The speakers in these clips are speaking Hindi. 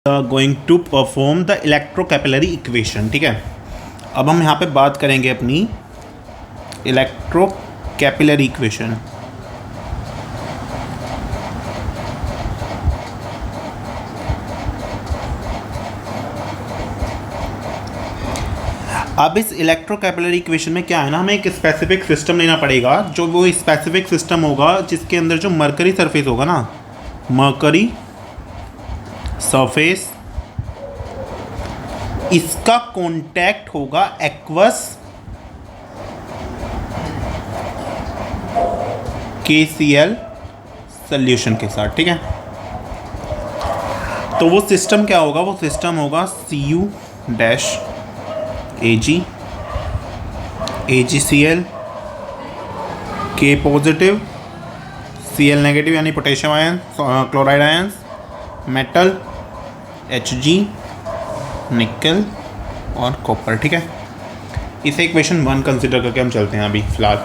Going to perform the electrocapillary equation. ठीक है, अब हम यहाँ पे बात करेंगे अपनी इलेक्ट्रोकैपिलरी इक्वेशन। अब इस इलेक्ट्रोकैपिलरी इक्वेशन में क्या है ना, हमें एक स्पेसिफिक सिस्टम लेना पड़ेगा, जो वो स्पेसिफिक सिस्टम होगा जिसके अंदर जो मरकरी सरफेस होगा ना, मरकरी सरफेस, इसका कांटेक्ट होगा एक्वस KCl सॉल्यूशन के साथ। ठीक है, तो वो सिस्टम क्या होगा, वो सिस्टम होगा Cu-Ag AgCl K positive Cl negative यानी potassium ion, chloride ions, metal Hg निकल और कॉपर। ठीक है, इसे इक्वेशन 1 कंसिडर करके हम चलते हैं अभी फिलहाल।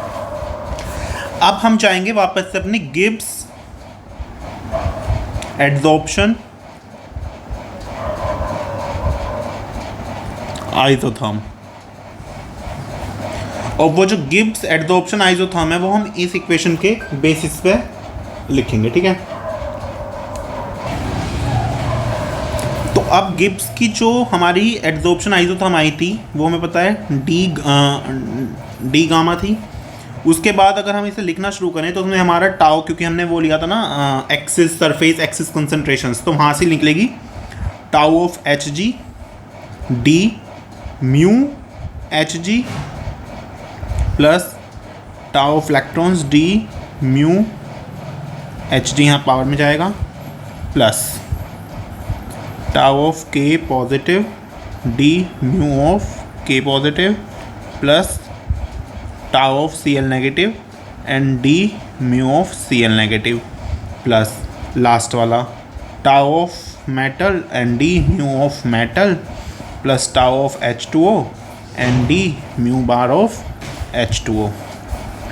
अब हम जाएंगे वापस से अपनी गिब्स एडजॉर्प्शन आइसोथर्म, और वो जो गिब्स एडजॉर्प्शन आइसोथर्म है वो हम इस इक्वेशन के बेसिस पे लिखेंगे। ठीक है, तो अब गिब्स की जो हमारी एडजॉर्प्शन आइसोथर्म आई थी वो हमें पता है डी गामा थी। उसके बाद अगर हम इसे लिखना शुरू करें तो उसमें हमारा टाउ, क्योंकि हमने वो लिया था ना एक्सिस सरफेस एक्सिस कंसंट्रेशंस, तो वहाँ से निकलेगी tau of Hg d mu Hg plus tau of electrons d mu Hg, यहाँ पावर में जाएगा, plus tau of K positive D mu of K positive plus tau of Cl negative and D mu of Cl negative plus last वाला tau of metal and D mu of metal plus tau of H2O and D mu bar of H2O।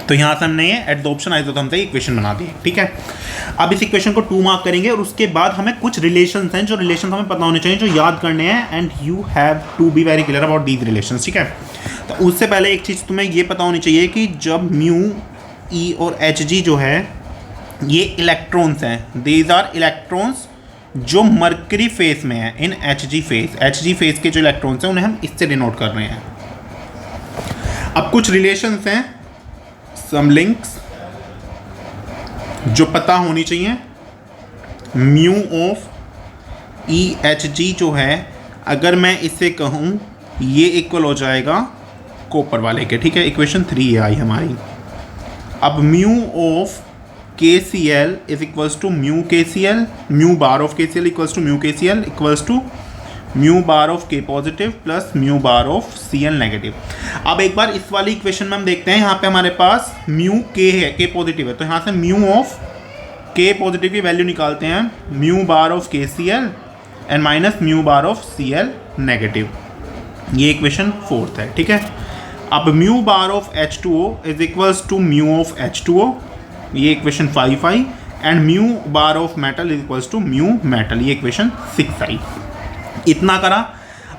तो यहाँ से हमने ये एडजॉर्प्शन आइसोथर्म से इक्वेशन बना दी। ठीक है, अब इस इक्वेशन को 2 मार्क करेंगे और उसके बाद हमें कुछ रिलेशंस हैं, जो रिलेशंस हमें पता होने चाहिए, जो याद करने हैं, and you have to be very clear about these relations. ठीक है, तो उससे पहले एक चीज़ तुम्हें ये पता होनी चाहिए कि जब म्यू ई और Hg जो है ये इलेक्ट्रॉन्स हैं, दीज आर इलेक्ट्रॉन्स जो मरकरी फेस में है इन Hg फेस के जो इलेक्ट्रॉन्स हैं उन्हें हम इससे डिनोट कर रहे हैं। अब कुछ रिलेशंस हैं, सम लिंक्स जो पता होनी चाहिए। म्यू ऑफ Hg जो है, अगर मैं इसे कहूँ ये इक्वल हो जाएगा कॉपर वाले के। ठीक है, इक्वेशन 3 आई हमारी। अब mu of KCl is equals to mu KCl, mu bar of KCl equals to mu KCl equals to mu bar of K positive plus mu bar of Cl negative. अब एक बार इस वाली इक्वेशन में हम देखते हैं, यहाँ पे हमारे पास म्यू K है, K पॉजिटिव है, तो यहाँ से म्यू ऑफ K पॉजिटिव की वैल्यू निकालते हैं, mu bar of KCl and minus mu bar of Cl negative. ये इक्वेशन 4 है। ठीक है, अब mu bar of H2O is equals to mu of H2O, ये इक्वेशन 5 आई, and mu bar of metal is equals to mu metal, ये इक्वेशन 6 आई। इतना करा।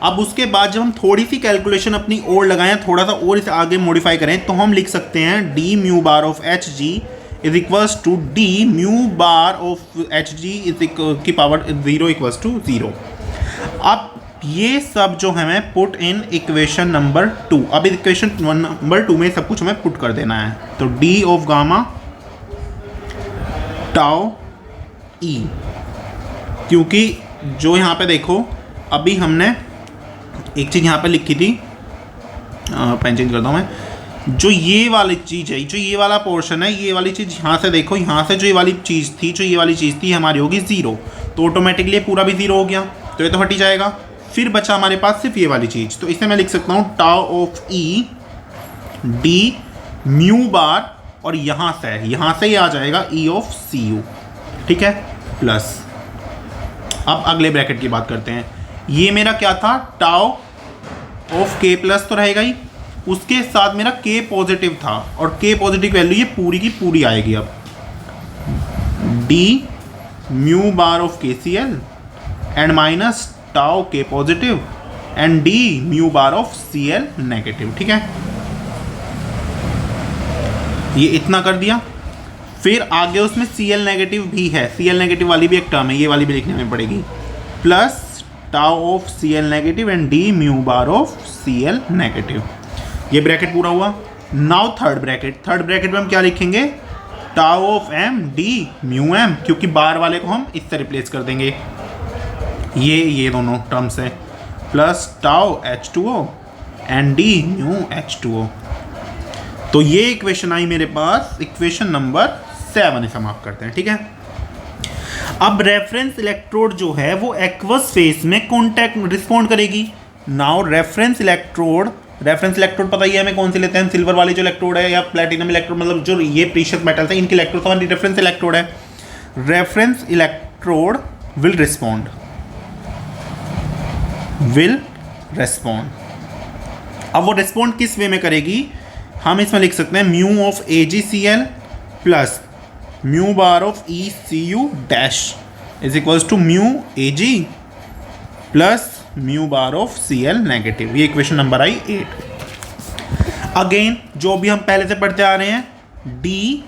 अब उसके बाद जब हम थोड़ी सी कैलकुलेशन अपनी और लगाएं, थोड़ा सा और इसे आगे मॉडिफाई करें, तो हम लिख सकते हैं D mu bar of Hg is equals to D mu bar of Hg is की पावर 0 इक्वल्स टू 0। अब ये सब जो हमें पुट इन इक्वेशन नंबर 2। अब इक्वेशन नंबर 2 में सब कुछ हमें पुट कर देना है, तो डी ऑफ गामा टाउ ई, क्योंकि जो यहाँ पे देखो अभी हमने एक चीज़ यहाँ पे लिखी थी, पेन चेंज करता हूँ मैं, जो ये वाली चीज़ है, जो ये वाला पोर्शन है, ये वाली चीज़ यहाँ से देखो, यहाँ से जो ये वाली चीज़ थी हमारी होगी 0, तो ऑटोमेटिकली ये पूरा भी 0 हो गया, तो ये तो हट ही जाएगा। फिर बचा हमारे पास सिर्फ ये वाली चीज़, तो इसे मैं लिख सकता हूँ tau of E D mu बार, और यहाँ से ये आ जाएगा ई ऑफ सी यू। ठीक है, प्लस अब अगले ब्रैकेट की बात करते हैं। ये मेरा क्या था, टाउ ऑफ K प्लस तो रहेगा ही, उसके साथ मेरा K पॉजिटिव था, और K पॉजिटिव वैल्यू ये पूरी की पूरी आएगी। अब d mu bar of KCl and minus tau K positive and D mu bar of C L negative. ठीक है, ये इतना कर दिया। फिर आगे उसमें सी एल नेगेटिव भी है, सी एल नेगेटिव वाली भी एक टर्म है, ये वाली भी लिखने में पड़ेगी, plus tau of C L negative and D mu bar of C L negative. ये ब्रैकेट पूरा हुआ। नाउ थर्ड ब्रैकेट में हम क्या लिखेंगे, tau of M D mu M, क्योंकि बार वाले को हम इससे रिप्लेस कर देंगे, ये दोनों टर्म्स है, plus tau H2O and D mu H2O। तो ये इक्वेशन आई मेरे पास, इक्वेशन नंबर 7 समाप्त करते हैं। ठीक है, अब रेफरेंस इलेक्ट्रोड जो है वो एक्वस फेस में कॉन्टैक्ट रिस्पॉन्ड करेगी। नाउ रेफरेंस इलेक्ट्रोड पता ही है हमें कौन से लेते हैं, सिल्वर वाली जो इलेक्ट्रोड है या प्लेटिनम इलेक्ट्रोड, मतलब जो ये प्रीशियस मेटल्स हैं इनके इलेक्ट्रोड हमारी रेफरेंस इलेक्ट्रोड है। Reference electrode will respond. अब वो रिस्पॉन्ड किस वे में करेगी, हम इसमें लिख सकते हैं mu of AgCl plus mu bar of ECU dash is equals to mu Ag plus mu bar of Cl negative. ये इक्वेशन नंबर आई 8। अगेन जो भी हम पहले से पढ़ते आ रहे हैं, D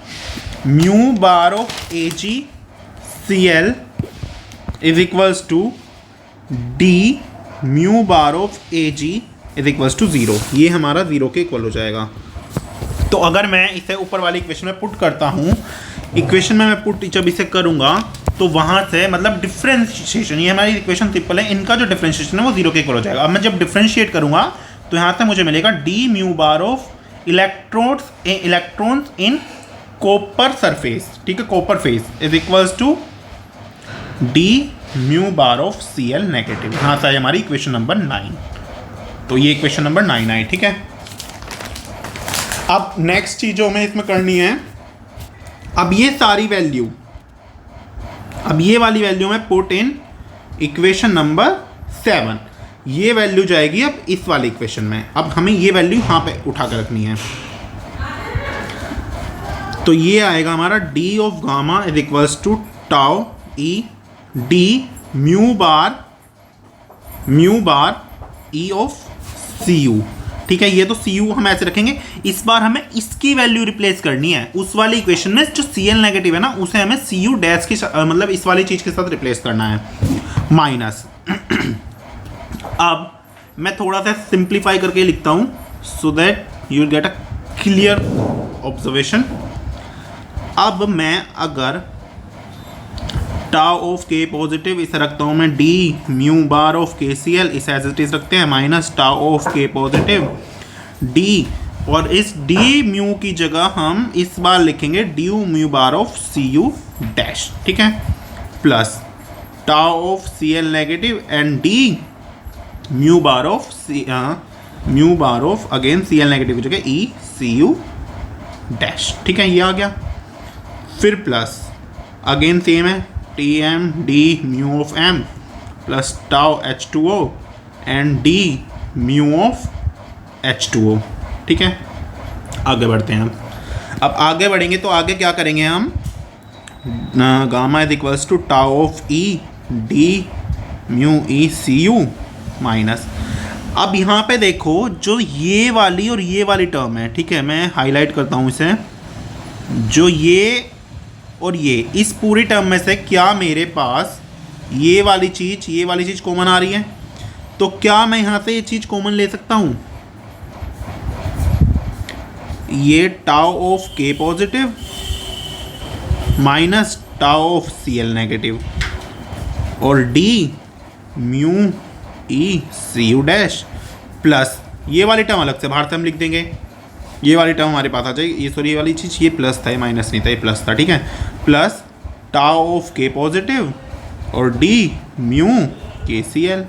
mu bar of AgCl is equals to D mu bar of Ag is equals to 0। ये हमारा 0 के इक्वल हो जाएगा। तो अगर मैं इसे ऊपर वाली इक्वेशन में पुट करता हूँ, इक्वेशन में मैं पुट जब इसे करूँगा तो वहाँ से मतलब डिफ्रेंशिएशन, ये हमारी इक्वेशन सिंपल है, इनका जो डिफ्रेंशिएशन है वो 0 के इक्वल हो जाएगा। अब मैं जब डिफ्रेंशिएट करूँगा तो यहाँ से मुझे मिलेगा D mu bar of electrons in copper surface, ठीक है, copper face is equals to D mu bar of Cl negative. यहाँ से आई हमारी इक्वेशन नंबर 9। तो ये इक्वेशन नंबर 9 आई। ठीक है, अब नेक्स्ट चीज जो हमें इसमें करनी है, अब ये सारी वैल्यू, अब ये वाली वैल्यू में पुट इन इक्वेशन नंबर 7, ये वैल्यू जाएगी अब इस वाली इक्वेशन में। अब हमें ये वैल्यू यहाँ पे उठा कर रखनी है, तो ये आएगा हमारा D of gamma is equals to tau E D mu bar E of C U. ठीक है, ये तो सी यू हम ऐसे रखेंगे। इस बार हमें इसकी वैल्यू रिप्लेस करनी है उस वाली इक्वेशन में जो Cl नेगेटिव है ना, उसे हमें सी यू डैश की मतलब इस वाली चीज़ के साथ रिप्लेस करना है, माइनस। अब मैं थोड़ा सा सिंप्लीफाई करके लिखता हूँ so that you will get a clear observation. अब मैं अगर टाउ ऑफ के पॉजिटिव इसे रखता हूँ मैं D mu bar of KCl, इसे एज इट इज रखते हैं, minus tau of K positive D, और इस डी म्यू की जगह हम इस बार लिखेंगे D mu bar of CU dash. ठीक है, plus tau of Cl negative and D mu bar of again Cl negative की जगह ECU डैश। ठीक है, ये आ गया। फिर प्लस अगेन सेम है, Tm D mu of m plus tau H2O and D mu of H2O। ठीक है, आगे बढ़ते हैं। अब आगे बढ़ेंगे तो आगे क्या करेंगे हम, gamma is equals to tau of E D mu ECU minus. अब यहाँ पे देखो जो ये वाली और ये वाली टर्म है, ठीक है, मैं हाईलाइट करता हूँ इसे, जो ये और ये, इस पूरी टर्म में से क्या मेरे पास ये वाली चीज़ कॉमन आ रही है, तो क्या मैं यहाँ से ये चीज़ कॉमन ले सकता हूँ, ये tau of K positive minus tau of Cl negative और D mu ECU dash plus ये वाली टर्म अलग से बाहर से हम लिख देंगे, ये वाली टर्म हमारे पास आ जाएगी, ये सॉरी ये वाली चीज़, ये प्लस था, ये माइनस नहीं था, ये प्लस था। ठीक है, plus tau of K positive और डी म्यू KCl,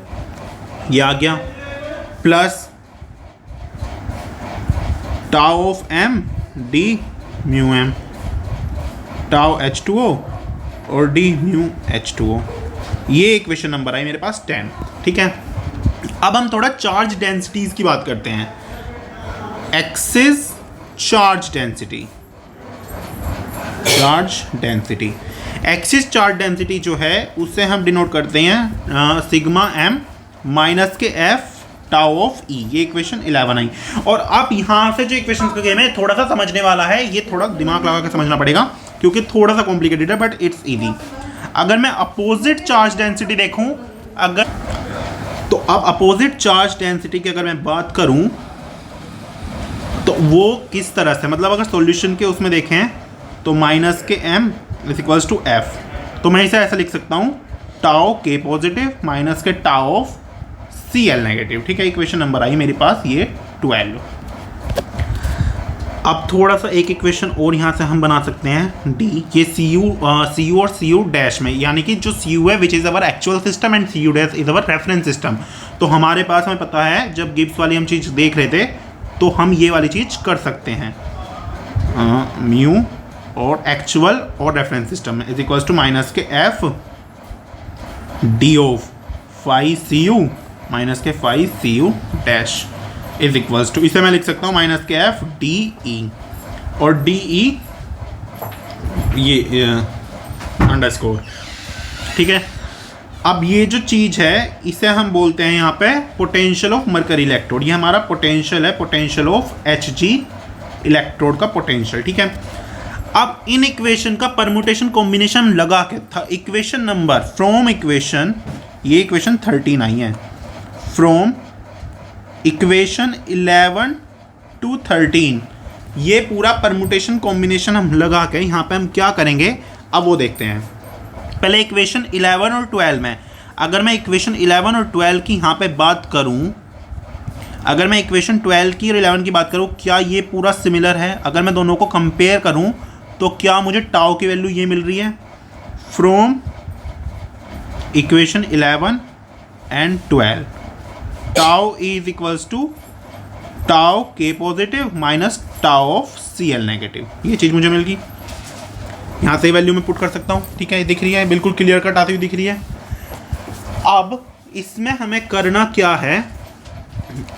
ये आ गया, plus tau of m D mu m, tau H2O और डी म्यू H2O। ये इक्वेशन नंबर आई मेरे पास 10। ठीक है, अब हम थोड़ा चार्ज डेंसिटीज की बात करते हैं। Axis charge density axis charge density जो है उससे हम डिनोट करते हैं sigma M minus K F tau of ई। ये इक्वेशन 11 आई। और अब यहाँ से जो इक्वेशन का गेम है थोड़ा सा समझने वाला है, ये थोड़ा दिमाग लगा के समझना पड़ेगा क्योंकि थोड़ा सा कॉम्प्लिकेटेड है बट इट्स इजी। अगर मैं अपोजिट चार्ज डेंसिटी देखूं, अगर तो अब अपोजिट चार्ज डेंसिटी की अगर मैं बात करूं तो वो किस तरह से, मतलब अगर सॉल्यूशन के उसमें देखें तो minus K M is equals to F, तो मैं इसे ऐसा लिख सकता हूं tau K positive minus K tau of C L negative. ठीक है, इक्वेशन नंबर आई मेरे पास ये 12। अब थोड़ा सा एक इक्वेशन और यहाँ से हम बना सकते हैं डी, ये सी यू और सी यू डैश में, यानी कि जो सी यू है which is our actual system and C U dash is our reference system. तो हमारे पास हमें पता है जब गिब्स वाली हम चीज़ देख रहे थे तो हम ये वाली चीज़ कर सकते हैं म्यू और एक्चुअल और रेफरेंस सिस्टम में is equals to minus K F d of phi C U minus K phi C U dash is equals to, इसे मैं लिख सकता हूँ minus K F D E, और डी ई ये अंडरस्कोर। ठीक है, अब ये जो चीज़ है इसे हम बोलते हैं यहाँ पे पोटेंशियल ऑफ मरकरी इलेक्ट्रोड। ये हमारा पोटेंशियल है, potential of H G electrode का पोटेंशियल। ठीक है, अब इन इक्वेशन का परमुटेशन कॉम्बिनेशन लगा के था इक्वेशन नंबर फ्रॉम इक्वेशन, ये इक्वेशन 13 आई है, फ्रॉम इक्वेशन 11 टू 13, ये पूरा परमुटेशन कॉम्बिनेशन हम लगा के यहाँ पे हम क्या करेंगे अब वो देखते हैं। पहले इक्वेशन 11 और 12 में, अगर मैं इक्वेशन 11 और 12 की यहाँ पे बात करूँ, अगर मैं इक्वेशन 12 की और 11 की बात करूँ, क्या ये पूरा सिमिलर है? अगर मैं दोनों को कंपेयर करूँ तो क्या मुझे टाउ की वैल्यू ये मिल रही है from equation 11 and 12, tau is equals to tau K positive minus tau of C L negative. ये चीज़ मुझे मिल गई, यहाँ से वैल्यू मैं पुट कर सकता हूँ। ठीक है, ये दिख रही है, बिल्कुल क्लियर कट आती हुई दिख रही है। अब इसमें हमें करना क्या है,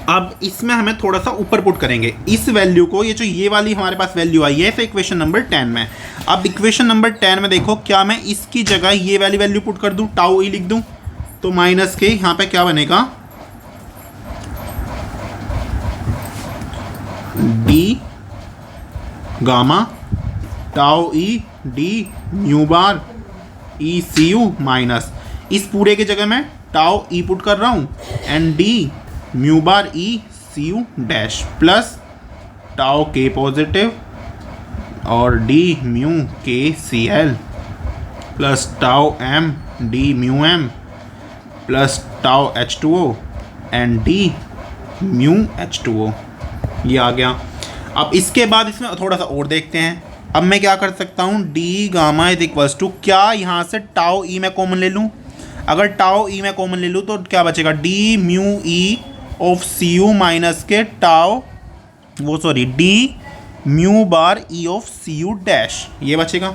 अब इसमें हमें थोड़ा सा ऊपर पुट करेंगे इस वैल्यू को, ये जो ये वाली हमारे पास वैल्यू आई है इक्वेशन नंबर 10 में। अब इक्वेशन नंबर 10 में देखो, क्या मैं इसकी जगह ये वाली वैल्यू पुट कर दूँ, टाउ ई लिख दूँ, तो माइनस के यहाँ पे क्या बनेगा D gamma tau E D mu bar E C U minus, इस पूरे की जगह मैं टाउ ई पुट कर रहा हूँ and D mu bar E C U dash plus tau K positive और D mu K C L plus tau M D mu M plus tau H two O and D mu H two O. ये आ गया। अब इसके बाद इसमें थोड़ा सा और देखते हैं। अब मैं क्या कर सकता हूँ, D gamma is equals to, क्या यहाँ से टाउ ई मैं कॉमन ले लूँ? अगर टाउ ई मैं कॉमन ले लूँ तो क्या बचेगा, d mu E of C U minus K tau d mu bar E of C U dash, ये बचेगा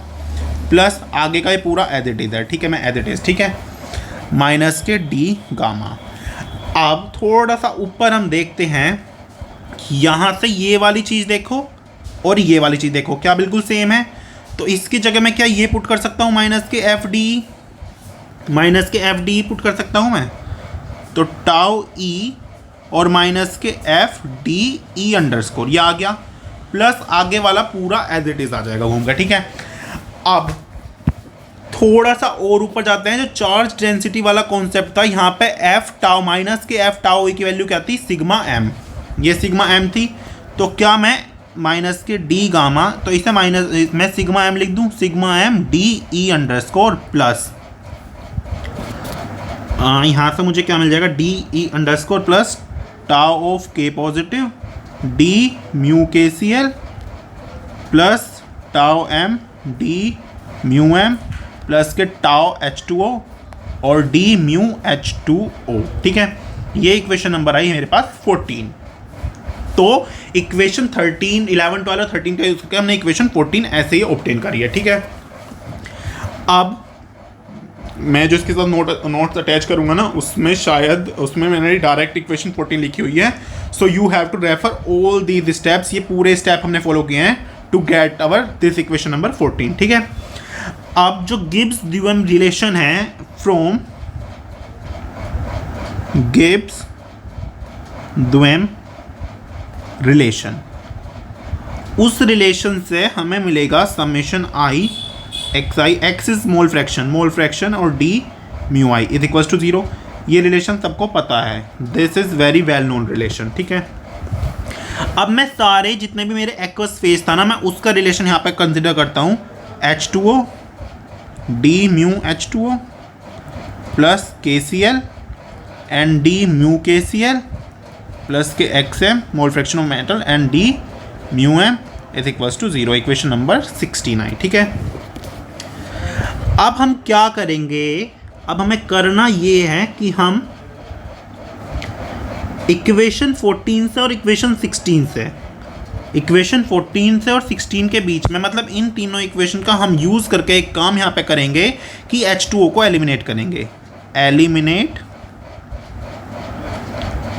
प्लस आगे का ये पूरा एज इट इज है। ठीक है, मैं एज इट इज, ठीक है, माइनस के डी गामा। अब थोड़ा सा ऊपर हम देखते हैं, यहाँ से ये वाली चीज़ देखो और ये वाली चीज़ देखो, क्या बिल्कुल सेम है? तो इसकी जगह मैं क्या ये पुट कर सकता हूँ minus K F D put कर सकता हूँ मैं, तो टाउ ई और minus K F D E underscore, ये आ गया प्लस आगे वाला पूरा एज इट इज आ जाएगा घूम कर। ठीक है, अब थोड़ा सा और ऊपर जाते हैं, जो चार्ज डेंसिटी वाला कॉन्सेप्ट था, यहाँ पे F tau minus K F tau ई की वैल्यू क्या थी, सिग्मा एम, ये सिग्मा एम थी। तो क्या मैं माइनस के डी गामा, तो इसे माइनस मैं सिग्मा एम लिख दूँ, sigma M D E underscore plus यहाँ से मुझे क्या मिल जाएगा, D E underscore plus tau of K positive D mu K C L plus tau M D mu M plus K tau H two O और D mu H two O. ठीक है, ये इक्वेशन नंबर आई मेरे पास 14। तो इक्वेशन 13, 11, 12 और 13 का यूज करके हमने इक्वेशन 14 ऐसे ही ऑब्टेन करी है। ठीक है, अब मैं जो इसके साथ नोट्स अटैच करूंगा ना, उसमें शायद उसमें मैंने डायरेक्ट इक्वेशन 14 लिखी हुई है। So you have to refer all these steps, ये पूरे स्टेप हमने फॉलो किए हैं to get our this equation number 14। ठीक है, अब जो गिब्स ड्यूएम रिलेशन है फ्रॉम गिब्स ड्यूएम रिलेशन, उस रिलेशन से हमें मिलेगा summation i x i, x is mole fraction और D mu i is equal to 0। ये रिलेशन सबको पता है, this is very well known relation, ठीक है। अब मैं सारे जितने भी मेरे एक्वस फेस था ना, मैं उसका रिलेशन यहाँ पे कंसिडर करता हूँ, H2O D mu H2O plus KCl and D mu KCl plus K XM mole fraction of metal and D mu M is equal to 0, equation number 69, ठीक है। अब हम क्या करेंगे, अब हमें करना ये है कि हम इक्वेशन 14 से और इक्वेशन 16 से, इक्वेशन 14 से और 16 के बीच में, मतलब इन तीनों इक्वेशन का हम यूज़ करके एक काम यहाँ पे करेंगे कि H2O को एलिमिनेट करेंगे, eliminate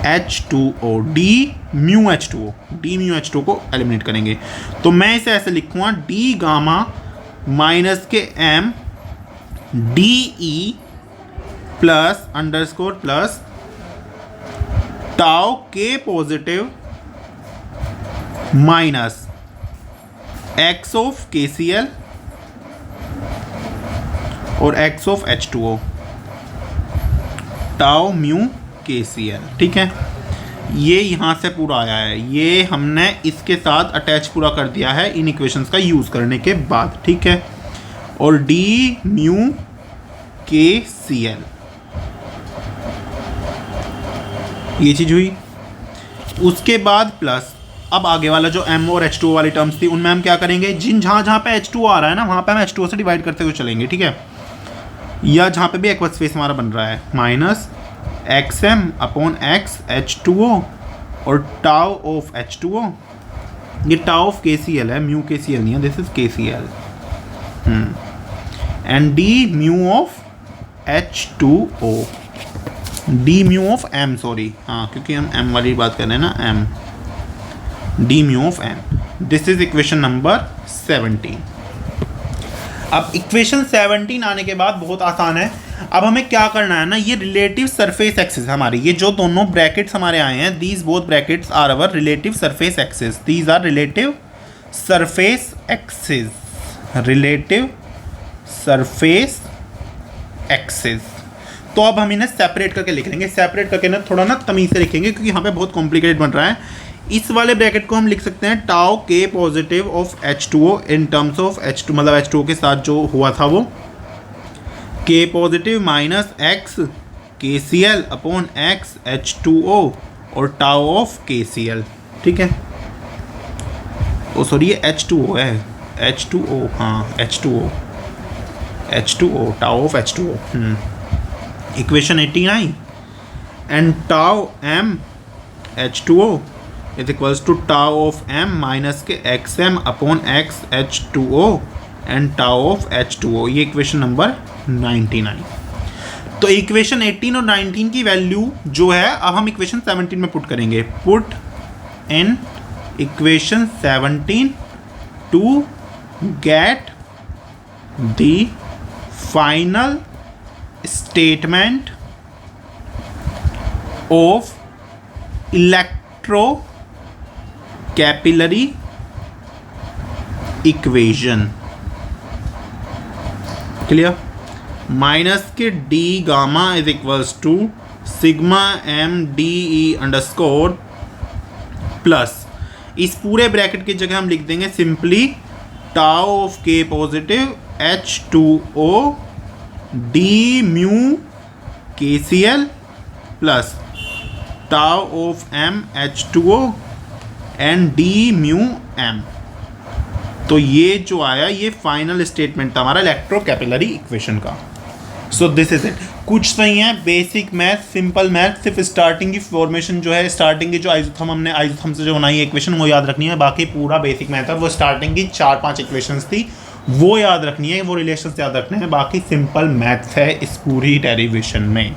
H2O D mu H2O को एलिमिनेट करेंगे। तो मैं इसे ऐसे लिखूँगा डी गामा माइनस के M d E plus underscore plus tau K positive minus x of KCl और x of H2O tau mu KCl, ठीक है। ये यहाँ से पूरा आया है, ये हमने इसके साथ अटैच पूरा कर दिया है इन इक्वेशंस का यूज़ करने के बाद, ठीक है। और डी म्यू KCl ये चीज़ हुई। उसके बाद प्लस अब आगे वाला जो M और H2O वाली टर्म्स थी उनमें हम क्या करेंगे, जहाँ पे H2O आ रहा है ना वहाँ पे हम H2O से डिवाइड करते हुए चलेंगे, ठीक है। या जहाँ पे भी एक्वस स्पेस हमारा बन रहा है minus XM upon X H2O और टाउ ऑफ H2O, ये टाउ ऑफ KCl है, म्यू KCl नहीं है, this is KCl and D mu of H2O, D mu of M, sorry हाँ क्योंकि हम M वाली बात कर रहे हैं ना, M D mu of M, this is equation number 17। अब इक्वेशन 17 आने के बाद बहुत आसान है, अब हमें क्या करना है ना, ये रिलेटिव सरफेस एक्सिस हमारी, ये जो दोनों ब्रैकेट्स हमारे आए हैं, these both brackets are our relative surface excess, these are relative surface excess, relative surface excess. तो अब हम इन्हें सेपरेट करके लिख लेंगे, सेपरेट करके ना थोड़ा ना तमीज़ से लिखेंगे क्योंकि यहाँ पे बहुत कॉम्प्लिकेटेड बन रहा है। इस वाले ब्रैकेट को हम लिख सकते हैं tau K positive of H2O in terms of H2, मतलब H2O के साथ जो हुआ था वो के positive minus x KCl upon X H2O और टाउ ऑफ KCl, ठीक है। ओ सॉरी ये H2O है, H2O हाँ H2O tau of H2O, equation 89 and tau M H2O is equals to tau of M minus K XM upon X H2O and tau of H2O, ये इक्वेशन नंबर 99। तो इक्वेशन 18 और 19 की वैल्यू जो है अब हम इक्वेशन 17 में पुट करेंगे, put in equation 17 to get the final statement of electrocapillary equation, clear. Minus के d gamma is equals to sigma M d E underscore plus इस पूरे ब्रैकेट की जगह हम लिख देंगे simply tau of K positive H2O D mu KCl plus tau of M H2O and D mu M। तो ये जो आया ये फाइनल स्टेटमेंट था हमारा इलेक्ट्रो कैपिलरी इक्वेशन का। सो दिस इज इट, कुछ सही है बेसिक मैथ, सिंपल मैथ, सिर्फ स्टार्टिंग की फॉर्मेशन जो है, स्टार्टिंग की जो आइसोथर्म हमने आइसोथर्म से जो बनाई है इक्वेशन वो याद रखनी है, बाकी पूरा बेसिक मैथ है। वो स्टार्टिंग की 4-5 इक्वेशंस थी वो याद रखनी है, वो रिलेशंस याद रखने हैं, बाकी सिंपल मैथ्स है इस पूरी डेरिवेशन में।